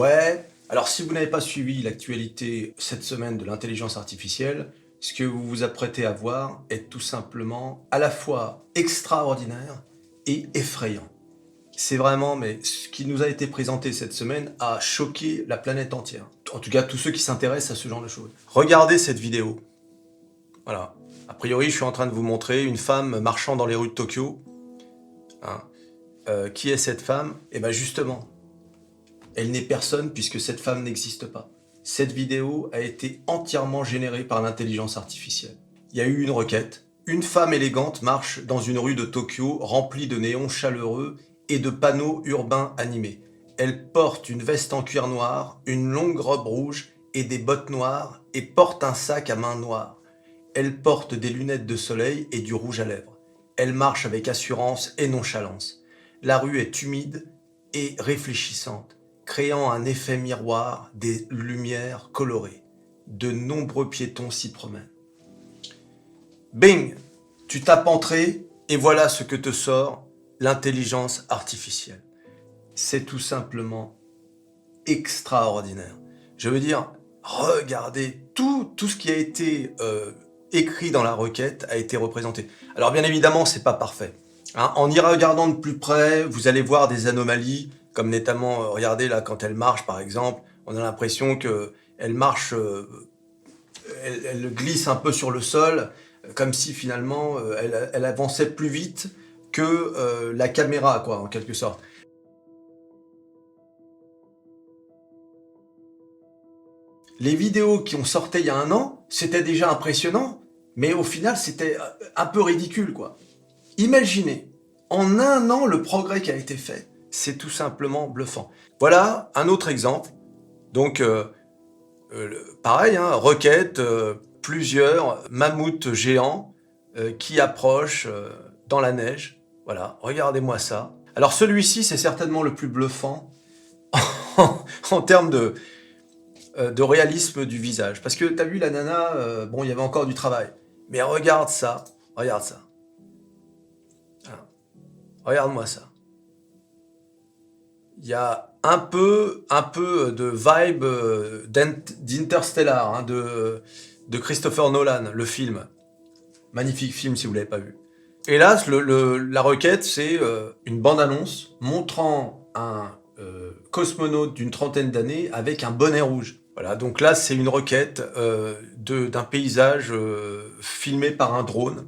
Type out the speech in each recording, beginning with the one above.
Ouais, alors si vous n'avez pas suivi l'actualité cette semaine de l'intelligence artificielle, ce que vous vous apprêtez à voir est tout simplement à la fois extraordinaire et effrayant. C'est vraiment, mais ce qui nous a été présenté cette semaine a choqué la planète entière. En tout cas, tous ceux qui s'intéressent à ce genre de choses. Regardez cette vidéo. Voilà. A priori, je suis en train de vous montrer une femme marchant dans les rues de Tokyo. Hein. Qui est cette femme? Eh bien justement, elle n'est personne puisque cette femme n'existe pas. Cette vidéo a été entièrement générée par l'intelligence artificielle. Il y a eu une requête. Une femme élégante marche dans une rue de Tokyo remplie de néons chaleureux et de panneaux urbains animés. Elle porte une veste en cuir noir, une longue robe rouge et des bottes noires et porte un sac à main noire. Elle porte des lunettes de soleil et du rouge à lèvres. Elle marche avec assurance et nonchalance. La rue est humide et réfléchissante, créant un effet miroir des lumières colorées. De nombreux piétons s'y promènent. Bing! Tu tapes entrée et voilà ce que te sort l'intelligence artificielle. C'est tout simplement extraordinaire. Je veux dire, regardez, tout ce qui a été écrit dans la requête a été représenté. Alors bien évidemment, c'est pas parfait. Hein, en y regardant de plus près, vous allez voir des anomalies, comme notamment, regardez là, quand elle marche par exemple, on a l'impression qu'elle marche, elle glisse un peu sur le sol, comme si finalement elle avançait plus vite que la caméra, quoi, en quelque sorte. Les vidéos qui ont sorti il y a un an, c'était déjà impressionnant, mais au final, c'était un peu ridicule, quoi. Imaginez, en un an, le progrès qui a été fait, c'est tout simplement bluffant. Voilà un autre exemple. Donc, pareil, hein, requête, plusieurs mammouths géants qui approchent dans la neige. Voilà, regardez-moi ça. Alors celui-ci, c'est certainement le plus bluffant en termes de réalisme du visage. Parce que t'as vu la nana, bon, il y avait encore du travail. Mais regarde ça, regarde ça. Voilà. Regarde-moi ça. Il y a un peu de vibe d'Interstellar, hein, de Christopher Nolan, le film. Magnifique film si vous ne l'avez pas vu. Et là, la requête, c'est une bande-annonce montrant un cosmonaute d'une trentaine d'années avec un bonnet rouge. Voilà, donc là, c'est une requête d'un paysage filmé par un drone.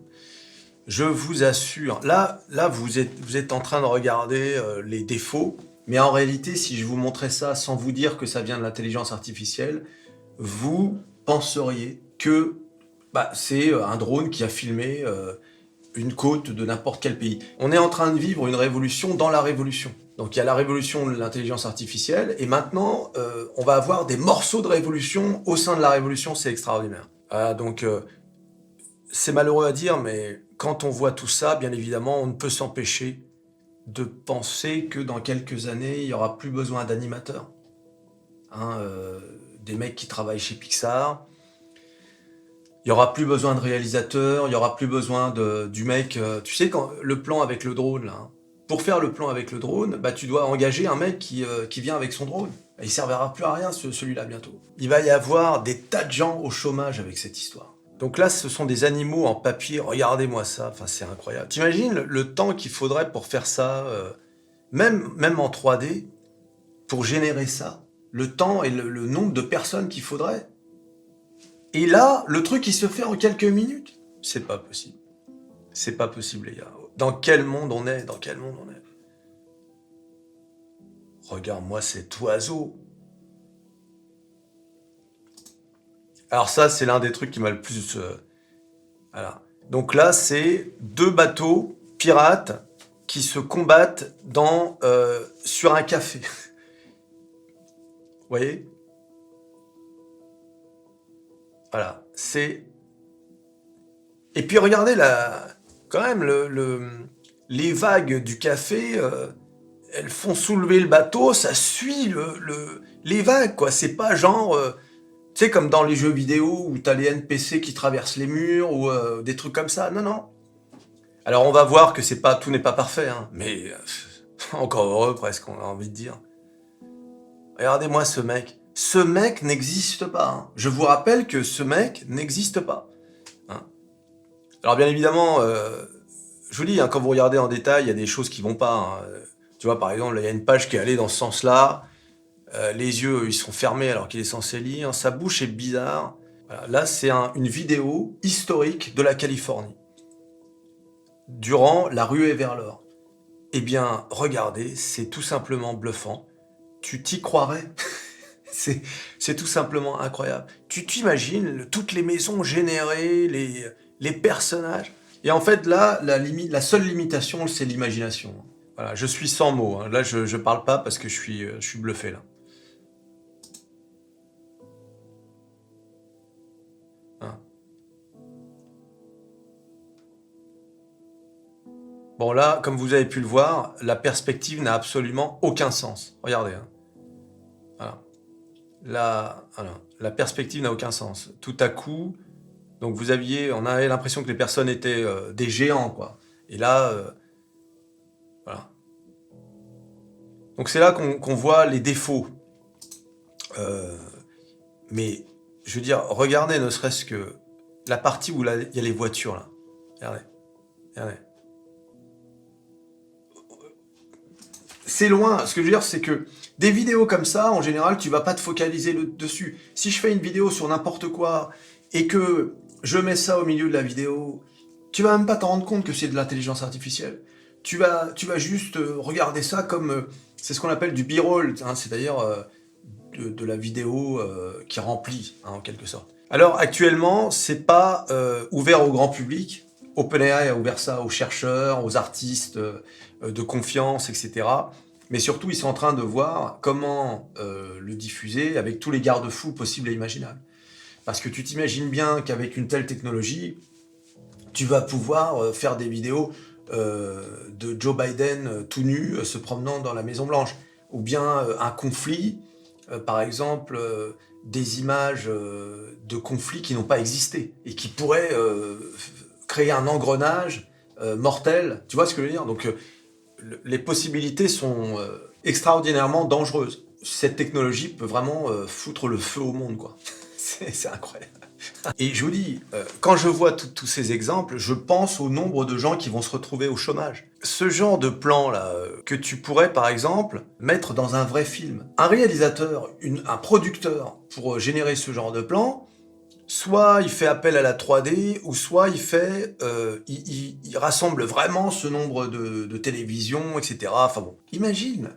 Je vous assure, là vous êtes en train de regarder les défauts, mais en réalité, si je vous montrais ça sans vous dire que ça vient de l'intelligence artificielle, vous penseriez que c'est un drone qui a filmé une côte de n'importe quel pays. On est en train de vivre une révolution dans la révolution. Donc il y a la révolution de l'intelligence artificielle, et maintenant, on va avoir des morceaux de révolution au sein de la révolution, c'est extraordinaire. Voilà, donc c'est malheureux à dire, mais quand on voit tout ça, bien évidemment, on ne peut s'empêcher de penser que dans quelques années, il n'y aura plus besoin d'animateurs. Hein, des mecs qui travaillent chez Pixar, il n'y aura plus besoin de réalisateurs, il n'y aura plus besoin du mec... tu sais, quand le plan avec le drone, là, hein, pour faire le plan avec le drone, tu dois engager un mec qui vient avec son drone. Il ne servira plus à rien, celui-là, bientôt. Il va y avoir des tas de gens au chômage avec cette histoire. Donc là, ce sont des animaux en papier. Regardez-moi ça, enfin, c'est incroyable. T'imagines le temps qu'il faudrait pour faire ça, même en 3D, pour générer ça, le temps et le nombre de personnes qu'il faudrait. Et là, le truc, il se fait en quelques minutes. C'est pas possible. C'est pas possible, les gars. Dans quel monde on est? Dans quel monde on est? Regarde-moi cet oiseau. Alors ça, c'est l'un des trucs qui m'a le plus... voilà. Donc là, c'est deux bateaux pirates qui se combattent sur un café. Vous voyez? Voilà, c'est... Et puis regardez, quand même, les vagues du café, elles font soulever le bateau, ça suit les vagues, quoi. C'est pas genre... tu sais, comme dans les jeux vidéo où t'as les NPC qui traversent les murs ou des trucs comme ça. Non, non. Alors on va voir que tout n'est pas parfait, hein, mais encore heureux presque, on a envie de dire. Regardez-moi ce mec. Ce mec n'existe pas. Hein. Je vous rappelle que ce mec n'existe pas. Hein. Alors bien évidemment, je vous dis, hein, quand vous regardez en détail, il y a des choses qui vont pas. Hein. Tu vois, par exemple, il y a une page qui est allée dans ce sens-là. Les yeux, ils sont fermés alors qu'il est censé lire. Sa bouche est bizarre. Voilà. Là, c'est une vidéo historique de la Californie. Durant la ruée vers l'or. Eh bien, regardez, c'est tout simplement bluffant. Tu t'y croirais. C'est tout simplement incroyable. Tu t'imagines toutes les maisons générées, les personnages. Et en fait, là, la seule limitation, c'est l'imagination. Voilà, je suis sans mots. Hein. Là, je parle pas parce que je suis bluffé, là. Hein. Bon, là, comme vous avez pu le voir, la perspective n'a absolument aucun sens. Regardez. Hein. Voilà. La perspective n'a aucun sens. Tout à coup, donc on avait l'impression que les personnes étaient des géants, quoi. Et là, voilà. Donc c'est là qu'on voit les défauts. Mais, je veux dire, regardez ne serait-ce que la partie où il y a les voitures, là. Regardez. Regardez. C'est loin. Ce que je veux dire, c'est que des vidéos comme ça, en général, tu vas pas te focaliser dessus. Si je fais une vidéo sur n'importe quoi et que je mets ça au milieu de la vidéo, tu vas même pas t'en rendre compte que c'est de l'intelligence artificielle. Tu vas juste regarder ça comme... c'est ce qu'on appelle du b-roll, hein, c'est-à-dire de la vidéo qui remplit, hein, en quelque sorte. Alors, actuellement, c'est pas ouvert au grand public. OpenAI a ouvert ça aux chercheurs, aux artistes de confiance, etc. Mais surtout, ils sont en train de voir comment le diffuser avec tous les garde-fous possibles et imaginables. Parce que tu t'imagines bien qu'avec une telle technologie, tu vas pouvoir faire des vidéos de Joe Biden tout nu se promenant dans la Maison Blanche. Ou bien un conflit, par exemple, des images de conflits qui n'ont pas existé et qui pourraient créer un engrenage mortel. Tu vois ce que je veux dire? Donc les possibilités sont extraordinairement dangereuses. Cette technologie peut vraiment foutre le feu au monde, quoi. C'est incroyable. Et je vous dis, quand je vois tous ces exemples, je pense au nombre de gens qui vont se retrouver au chômage. Ce genre de plan-là, que tu pourrais, par exemple, mettre dans un vrai film. Un réalisateur, un producteur, pour générer ce genre de plan, soit il fait appel à la 3D, ou soit il rassemble vraiment ce nombre de télévisions, etc. Enfin bon, imagine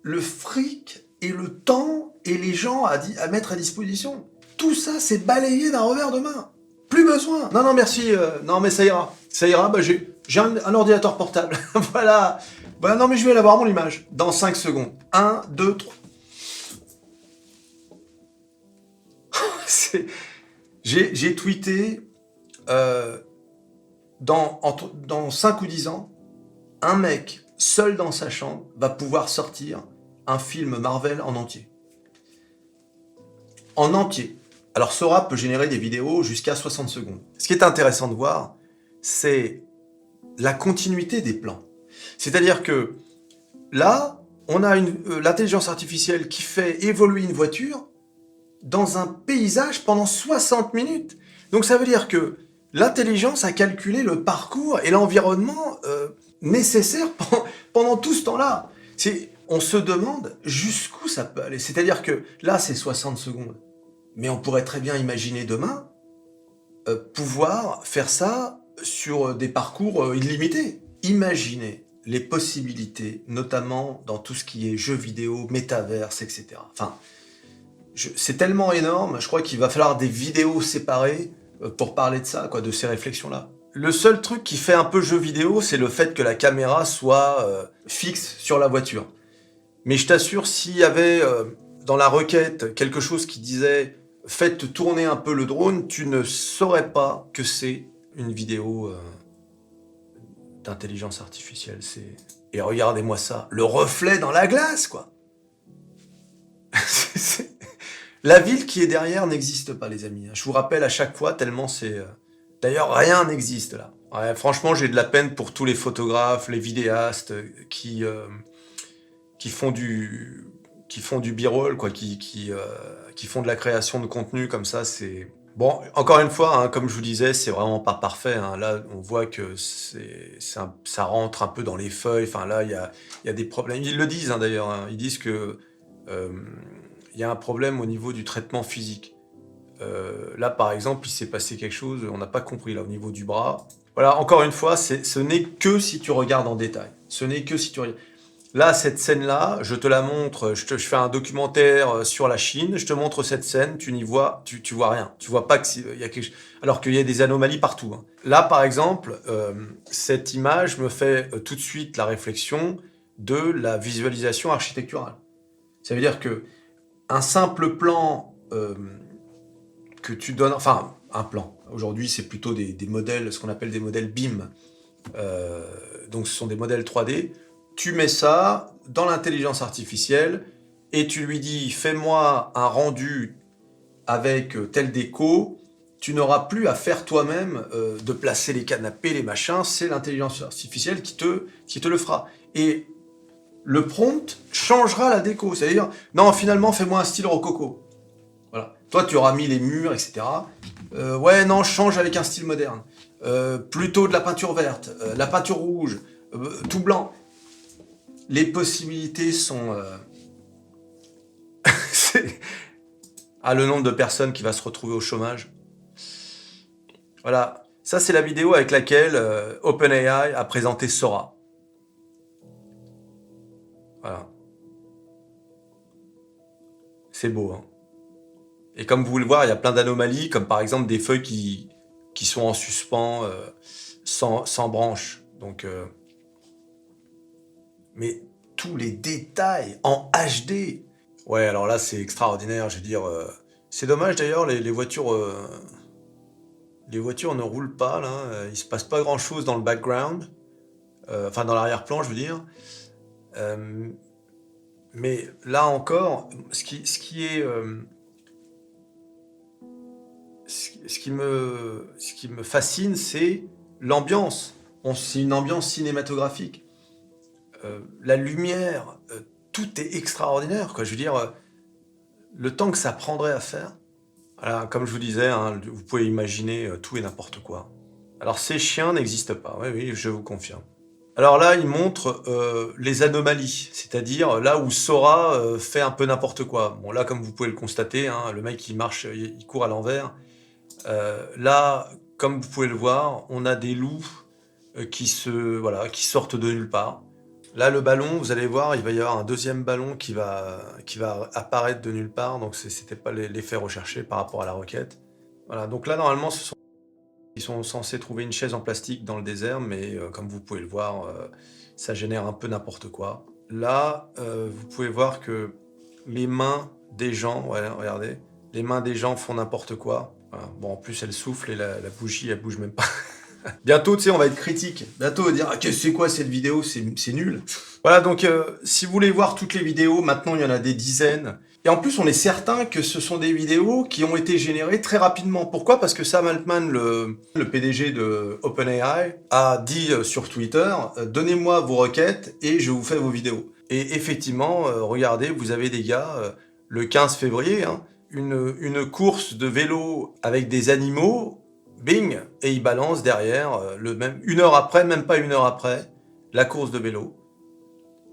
le fric et le temps et les gens à mettre à disposition. Tout ça, c'est balayé d'un revers de main. Plus besoin. Non, non, merci. Non, mais ça ira. Ça ira. Bah, j'ai un ordinateur portable. Voilà. Bah, non, mais je vais l'avoir, mon image. Dans 5 secondes. 1, 2, 3. J'ai tweeté dans 5 ou 10 ans, un mec seul dans sa chambre va pouvoir sortir un film Marvel en entier. En entier. Alors Sora peut générer des vidéos jusqu'à 60 secondes. Ce qui est intéressant de voir, c'est la continuité des plans. C'est-à-dire que là, on a l'intelligence artificielle qui fait évoluer une voiture dans un paysage pendant 60 minutes. Donc ça veut dire que l'intelligence a calculé le parcours et l'environnement nécessaire pendant tout ce temps-là. On se demande jusqu'où ça peut aller. C'est-à-dire que là, c'est 60 secondes. Mais on pourrait très bien imaginer demain pouvoir faire ça sur des parcours illimités. Imaginez les possibilités, notamment dans tout ce qui est jeux vidéo, métaverse, etc. Enfin, c'est tellement énorme, je crois qu'il va falloir des vidéos séparées pour parler de ça, quoi, de ces réflexions-là. Le seul truc qui fait un peu jeu vidéo, c'est le fait que la caméra soit fixe sur la voiture. Mais je t'assure, s'il y avait dans la requête quelque chose qui disait « Faites tourner un peu le drone », tu ne saurais pas que c'est une vidéo d'intelligence artificielle. Et regardez-moi ça, le reflet dans la glace, quoi. La ville qui est derrière n'existe pas, les amis. Je vous rappelle à chaque fois, tellement c'est... D'ailleurs, rien n'existe là. Ouais, franchement, j'ai de la peine pour tous les photographes, les vidéastes qui qui font du b-roll, quoi, qui font de la création de contenu comme ça, c'est... Bon, encore une fois, hein, comme je vous disais, c'est vraiment pas parfait. Hein. Là, on voit que ça rentre un peu dans les feuilles. Enfin, là, il y a des problèmes. Ils le disent, hein, d'ailleurs. Hein. Ils disent que il y a un problème au niveau du traitement physique. Là, par exemple, il s'est passé quelque chose, on n'a pas compris, là, au niveau du bras. Voilà, encore une fois, ce n'est que si tu regardes en détail. Ce n'est que si tu regardes... Là, cette scène-là, je te la montre, je fais un documentaire sur la Chine, je te montre cette scène, tu n'y vois, tu vois rien. Tu vois pas qu'il y a quelque chose... Alors qu'il y a des anomalies partout. Hein. Là, par exemple, cette image me fait tout de suite la réflexion de la visualisation architecturale. Ça veut dire que un simple plan que tu donnes... Enfin, un plan. Aujourd'hui, c'est plutôt des modèles, ce qu'on appelle des modèles BIM. Donc, ce sont des modèles 3D. Tu mets ça dans l'intelligence artificielle et tu lui dis « fais-moi un rendu avec telle déco », tu n'auras plus à faire toi-même de placer les canapés, les machins, c'est l'intelligence artificielle qui te le fera. Et le prompt changera la déco, c'est-à-dire « non, finalement, fais-moi un style rococo ». Voilà. Toi, tu auras mis les murs, etc. Ouais, non, change avec un style moderne. Plutôt de la peinture verte, la peinture rouge, tout blanc. Les possibilités sont... le nombre de personnes qui va se retrouver au chômage. Voilà. Ça, c'est la vidéo avec laquelle OpenAI a présenté Sora. Voilà. C'est beau, hein. Et comme vous pouvez le voir, il y a plein d'anomalies, comme par exemple des feuilles qui sont en suspens, sans branches. Donc... mais tous les détails en HD. Ouais, alors là, c'est extraordinaire, je veux dire. C'est dommage d'ailleurs, les voitures ne roulent pas, là. Il se passe pas grand-chose dans le background. Enfin, dans l'arrière-plan, je veux dire. Mais là encore, ce qui me fascine, c'est l'ambiance. C'est une ambiance cinématographique. La lumière, tout est extraordinaire, quoi. Je veux dire, le temps que ça prendrait à faire. Voilà, comme je vous disais, hein, vous pouvez imaginer tout et n'importe quoi. Alors ces chiens n'existent pas, oui, je vous confirme. Alors là, il montre les anomalies, c'est-à-dire là où Sora fait un peu n'importe quoi. Bon là, comme vous pouvez le constater, hein, le mec il marche, il court à l'envers. Là, comme vous pouvez le voir, on a des loups qui sortent de nulle part. Là, le ballon, vous allez voir, il va y avoir un deuxième ballon qui va apparaître de nulle part, donc c'était pas l'effet recherché par rapport à la roquette. Voilà, donc là, normalement, ils sont censés trouver une chaise en plastique dans le désert, mais comme vous pouvez le voir, ça génère un peu n'importe quoi. Là, vous pouvez voir que les mains des gens, ouais, regardez, les mains des gens font n'importe quoi. Voilà. Bon, en plus, elle souffle et la bougie, elle bouge même pas. Bientôt, tu sais, on va être critique. Bientôt, on va dire « Ah, c'est quoi cette vidéo? C'est nul. » Voilà, donc, si vous voulez voir toutes les vidéos, maintenant, il y en a des dizaines. Et en plus, on est certain que ce sont des vidéos qui ont été générées très rapidement. Pourquoi? Parce que Sam Altman, le PDG de OpenAI, a dit sur Twitter « Donnez-moi vos requêtes et je vous fais vos vidéos. » Et effectivement, regardez, vous avez des gars, le 15 février, hein, une course de vélo avec des animaux, bing, et il balance derrière, une heure après, même pas une heure après, la course de vélo.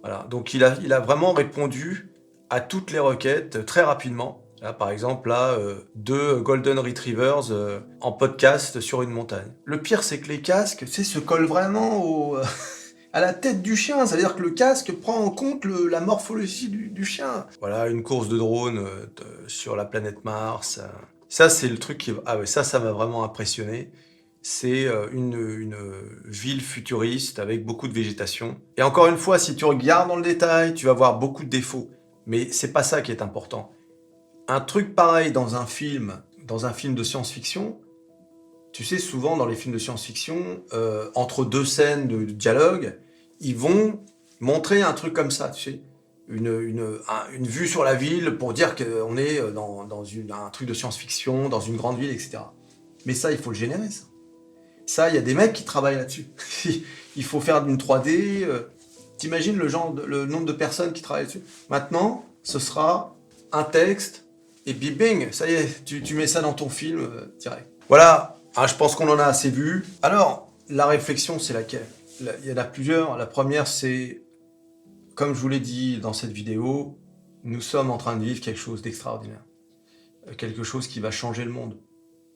Voilà, donc il a vraiment répondu à toutes les requêtes très rapidement. Là, par exemple, là, 2 Golden Retrievers en podcast sur une montagne. Le pire, c'est que les casques, tu sais, se collent vraiment à la tête du chien. Ça veut dire que le casque prend en compte la morphologie du chien. Voilà, une course de drone sur la planète Mars. Ça, c'est le truc qui... Ah ouais, ça m'a vraiment impressionné. C'est une ville futuriste avec beaucoup de végétation. Et encore une fois, si tu regardes dans le détail, tu vas voir beaucoup de défauts. Mais c'est pas ça qui est important. Un truc pareil dans un film de science-fiction, tu sais, souvent dans les films de science-fiction, entre deux scènes de dialogue, ils vont montrer un truc comme ça, tu sais. Une vue sur la ville pour dire qu'on est dans un truc de science-fiction, dans une grande ville, etc. Mais ça, il faut le générer, ça. Ça, il y a des mecs qui travaillent là-dessus. Il faut faire d'une 3D. T'imagines le nombre de personnes qui travaillent là-dessus. Maintenant, ce sera un texte, et puis bing, ça y est, tu mets ça dans ton film direct. Voilà, hein, je pense qu'on en a assez vu. Alors, la réflexion, c'est laquelle? Il y en a plusieurs. La première, c'est, comme je vous l'ai dit dans cette vidéo, nous sommes en train de vivre quelque chose d'extraordinaire. Quelque chose qui va changer le monde.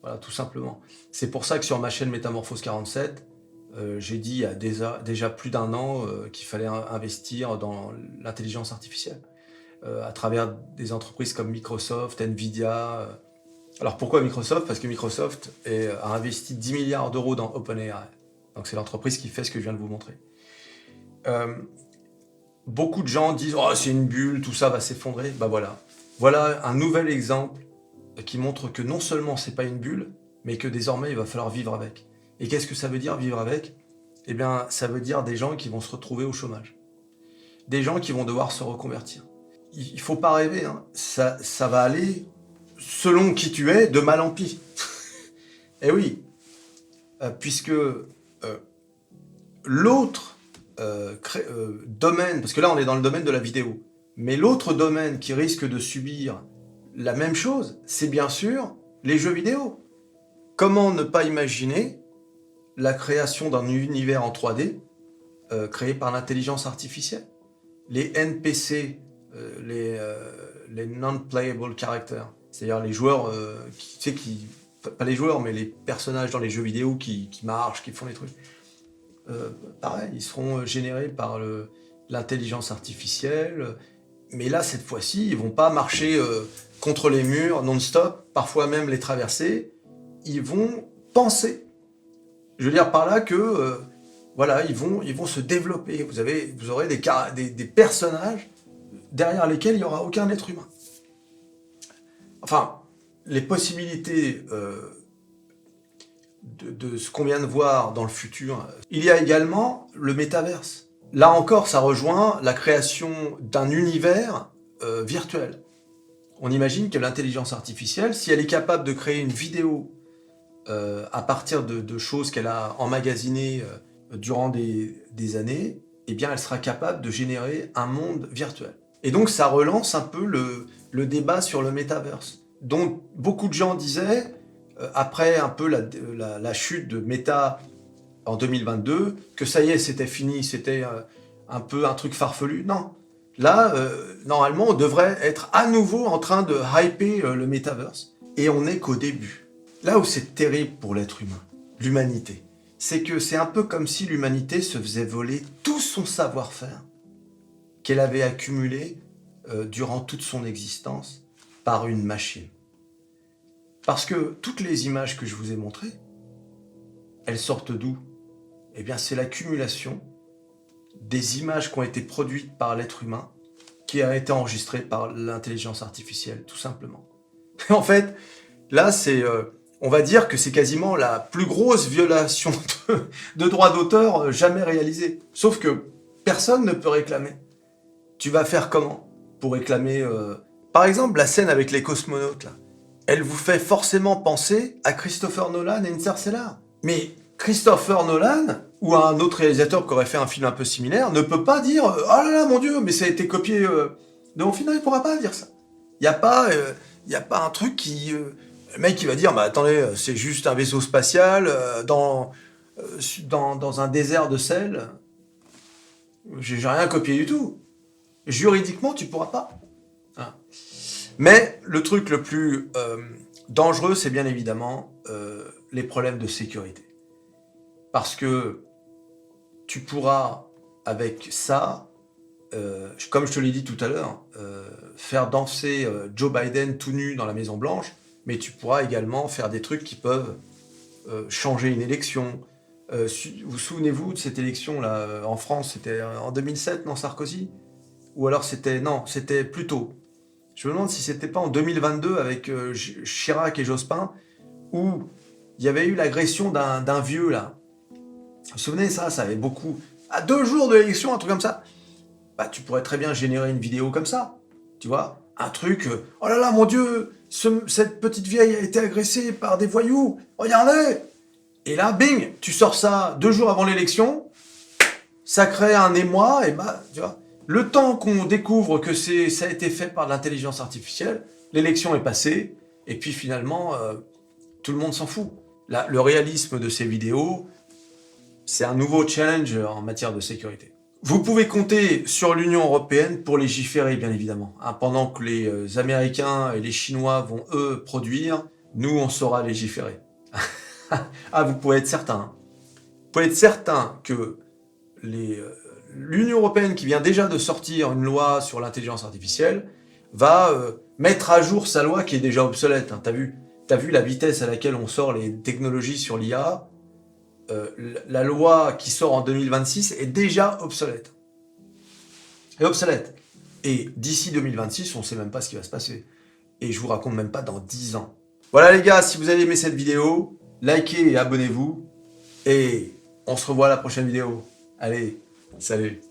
Voilà, tout simplement. C'est pour ça que sur ma chaîne Métamorphose 47, j'ai dit il y a déjà plus d'1 an qu'il fallait investir dans l'intelligence artificielle. À travers des entreprises comme Microsoft, Nvidia. Alors pourquoi Microsoft? Parce que Microsoft a investi 10 milliards d'euros dans OpenAI. Donc c'est l'entreprise qui fait ce que je viens de vous montrer. Beaucoup de gens disent « Oh, c'est une bulle, tout ça va s'effondrer ». Bah voilà. Voilà un nouvel exemple qui montre que non seulement c'est pas une bulle, mais que désormais il va falloir vivre avec. Et qu'est-ce que ça veut dire vivre avec? Eh bien, ça veut dire des gens qui vont se retrouver au chômage. Des gens qui vont devoir se reconvertir. Il faut pas rêver, hein. Ça va aller, selon qui tu es, de mal en pis. Eh oui, puisque l'autre domaine, parce que là on est dans le domaine de la vidéo, mais l'autre domaine qui risque de subir la même chose, c'est bien sûr les jeux vidéo. Comment ne pas imaginer la création d'un univers en 3D créé par l'intelligence artificielle? Les NPC, les non-playable characters, c'est-à-dire les joueurs, pas les joueurs, mais les personnages dans les jeux vidéo qui marchent, qui font des trucs. Pareil, ils seront générés par l'intelligence artificielle, mais là, cette fois-ci, ils vont pas marcher contre les murs non-stop, parfois même les traverser, ils vont penser. Je veux dire par là que, voilà, ils vont se développer. Vous aurez des personnages derrière lesquels il n'y aura aucun être humain. Enfin, les possibilités de ce qu'on vient de voir dans le futur. Il y a également le métaverse. Là encore, ça rejoint la création d'un univers virtuel. On imagine que l'intelligence artificielle, si elle est capable de créer une vidéo à partir de choses qu'elle a emmagasinées durant des années, eh bien, elle sera capable de générer un monde virtuel. Et donc, ça relance un peu le débat sur le métaverse, dont beaucoup de gens disaient, après un peu la chute de Meta en 2022, que ça y est, c'était fini, c'était un peu un truc farfelu. Non. Là, normalement, on devrait être à nouveau en train de hyper le métaverse. Et on n'est qu'au début. Là où c'est terrible pour l'être humain, l'humanité, c'est que c'est un peu comme si l'humanité se faisait voler tout son savoir-faire qu'elle avait accumulé durant toute son existence par une machine. Parce que toutes les images que je vous ai montrées, elles sortent d'où? Eh bien, c'est l'accumulation des images qui ont été produites par l'être humain, qui a été enregistrée par l'intelligence artificielle, tout simplement. En fait, là, on va dire que c'est quasiment la plus grosse violation de droits d'auteur jamais réalisée. Sauf que personne ne peut réclamer. Tu vas faire comment pour réclamer... Par exemple, la scène avec les cosmonautes, là, elle vous fait forcément penser à Christopher Nolan et Interstellar. Mais Christopher Nolan, ou un autre réalisateur qui aurait fait un film un peu similaire, ne peut pas dire « Oh là là, mon Dieu, mais ça a été copié de mon film », il ne pourra pas dire ça. Il n'y a pas un truc qui... le mec qui va dire « Bah attendez, c'est juste un vaisseau spatial dans un désert de sel. J'ai rien copié du tout. » Juridiquement, tu ne pourras pas. Hein. Mais le truc le plus dangereux, c'est bien évidemment les problèmes de sécurité. Parce que tu pourras, avec ça, comme je te l'ai dit tout à l'heure, faire danser Joe Biden tout nu dans la Maison Blanche, mais tu pourras également faire des trucs qui peuvent changer une élection. Vous souvenez-vous de cette élection-là en France? C'était en 2007, non, Sarkozy? Ou alors c'était... Non, c'était plus tôt. Je me demande si c'était pas en 2022 avec Chirac et Jospin, où il y avait eu l'agression d'un vieux, là. Vous vous souvenez, ça avait beaucoup... À 2 jours de l'élection, un truc comme ça. Bah, tu pourrais très bien générer une vidéo comme ça, tu vois. Un truc, oh là là, mon Dieu, cette petite vieille a été agressée par des voyous, regardez. Et là, bing, tu sors ça 2 jours avant l'élection, ça crée un émoi, et bah, tu vois. Le temps qu'on découvre que ça a été fait par de l'intelligence artificielle, l'élection est passée, et puis finalement, tout le monde s'en fout. Le réalisme de ces vidéos, c'est un nouveau challenge en matière de sécurité. Vous pouvez compter sur l'Union européenne pour légiférer, bien évidemment. Hein, pendant que les Américains et les Chinois vont, eux, produire, nous, on saura légiférer. Ah, vous pouvez être certain. Hein. Vous pouvez être certain que l'Union européenne, qui vient déjà de sortir une loi sur l'intelligence artificielle, va mettre à jour sa loi qui est déjà obsolète. Hein. T'as vu la vitesse à laquelle on sort les technologies sur l'IA? La loi qui sort en 2026 est déjà obsolète. Et d'ici 2026, on ne sait même pas ce qui va se passer. Et je vous raconte même pas dans 10 ans. Voilà les gars, si vous avez aimé cette vidéo, likez et abonnez-vous. Et on se revoit à la prochaine vidéo. Allez, salut!